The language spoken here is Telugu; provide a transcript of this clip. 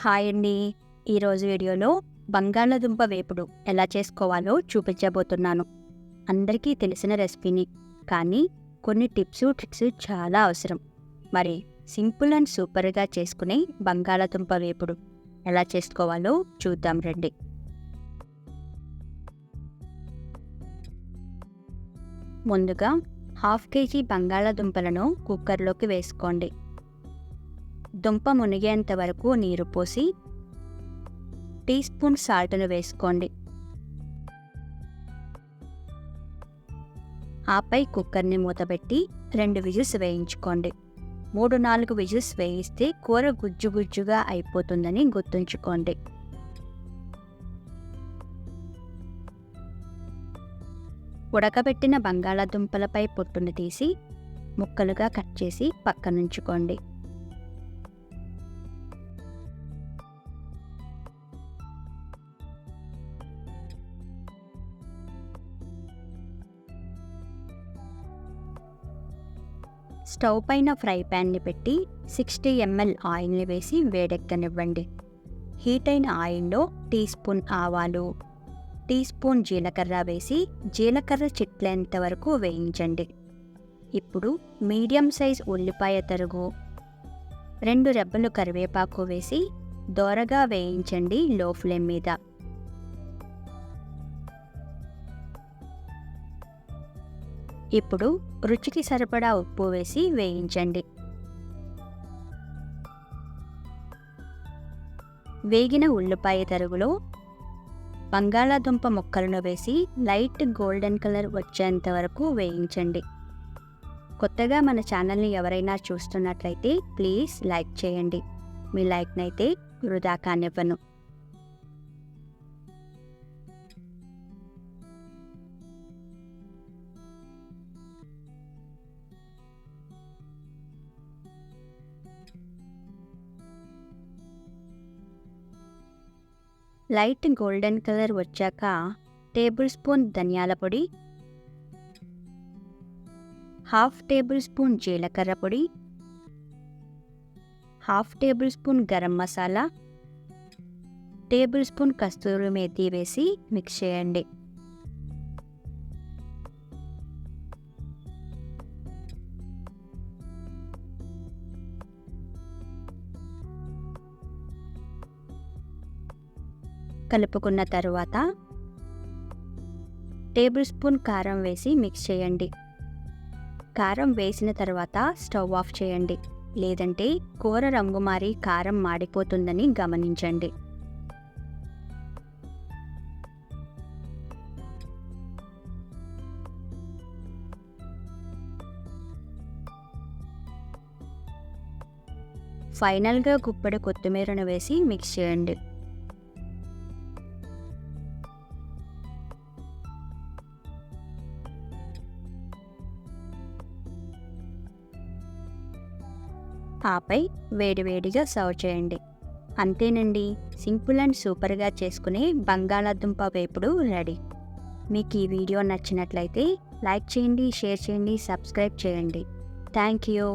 హాయ్ అండి. ఈరోజు వీడియోలో బంగాళాదుంప వేపుడు ఎలా చేసుకోవాలో చూపించబోతున్నాను. అందరికీ తెలిసిన రెసిపీని, కానీ కొన్ని టిప్స్, ట్రిక్స్ చాలా అవసరం. మరి సింపుల్ అండ్ సూపర్గా చేసుకునే బంగాళాదుంప వేపుడు ఎలా చేసుకోవాలో చూద్దాం రండి. ముందుగా 1/2 కేజీ బంగాళాదుంపలను కుక్కర్లోకి వేసుకోండి. దుంప మునిగేంత వరకు నీరు పోసి టీ స్పూన్ సాల్ట్ను వేసుకోండి. ఆపై కుక్కర్ని మూతపెట్టి 2 విజిల్స్ వేయించుకోండి. 3-4 విజిల్స్ వేయిస్తే కూర గుజ్జు గుజ్జుగా అయిపోతుందని గుర్తుంచుకోండి. ఉడకబెట్టిన బంగాళాదుంపలపై పొట్టును తీసి ముక్కలుగా కట్ చేసి పక్కనుంచుకోండి. స్టవ్ పైన ఫ్రై ప్యాన్ని పెట్టి 60 ml ఆయిల్ని వేసి వేడెక్కనివ్వండి. హీట్ అయిన ఆయిల్లో టీ స్పూన్ ఆవాలు, టీ స్పూన్ జీలకర్ర వేసి జీలకర్ర చిట్లేంత వరకు వేయించండి. ఇప్పుడు మీడియం సైజ్ ఉల్లిపాయ తరుగు, 2 రెబ్బలు కరివేపాకు వేసి దోరగా వేయించండి లో ఫ్లేమ్ మీద. ఇప్పుడు రుచికి సరిపడా ఉప్పు వేసి వేయించండి. వేగిన ఉల్లిపాయ తరుగులో బంగాళాదుంప ముక్కలను వేసి లైట్ గోల్డెన్ కలర్ వచ్చేంత వరకు వేయించండి. కొత్తగా మన ఛానల్ని ఎవరైనా చూస్తున్నట్లయితే ప్లీజ్ లైక్ చేయండి. మీ లైక్నైతే వృధా కానివ్వను. లైట్ గోల్డెన్ కలర్ వచ్చాక టేబుల్ స్పూన్ ధనియాల పొడి, 1/2 టేబుల్ స్పూన్ జీలకర్ర పొడి, 1/2 tablespoon garam masala, tablespoon kasuri methi వేసి మిక్స్ చేయండి. కలుపుకున్న తరువాత టేబుల్ స్పూన్ కారం వేసి మిక్స్ చేయండి. కారం వేసిన తర్వాత స్టవ్ ఆఫ్ చేయండి, లేదంటే కూర రంగు మారి కారం మాడిపోతుందని గమనించండి. ఫైనల్గా గుప్పెడు కొత్తిమీరను వేసి మిక్స్ చేయండి. ఆపై వేడివేడిగా సర్వ్ చేయండి. అంతేనండి, సింపుల్ అండ్ సూపర్గా చేసుకునే బంగాళాదుంప వేపుడు రెడీ. మీకు ఈ వీడియో నచ్చినట్లయితే లైక్ చేయండి, షేర్ చేయండి, సబ్స్క్రైబ్ చేయండి. Thank you.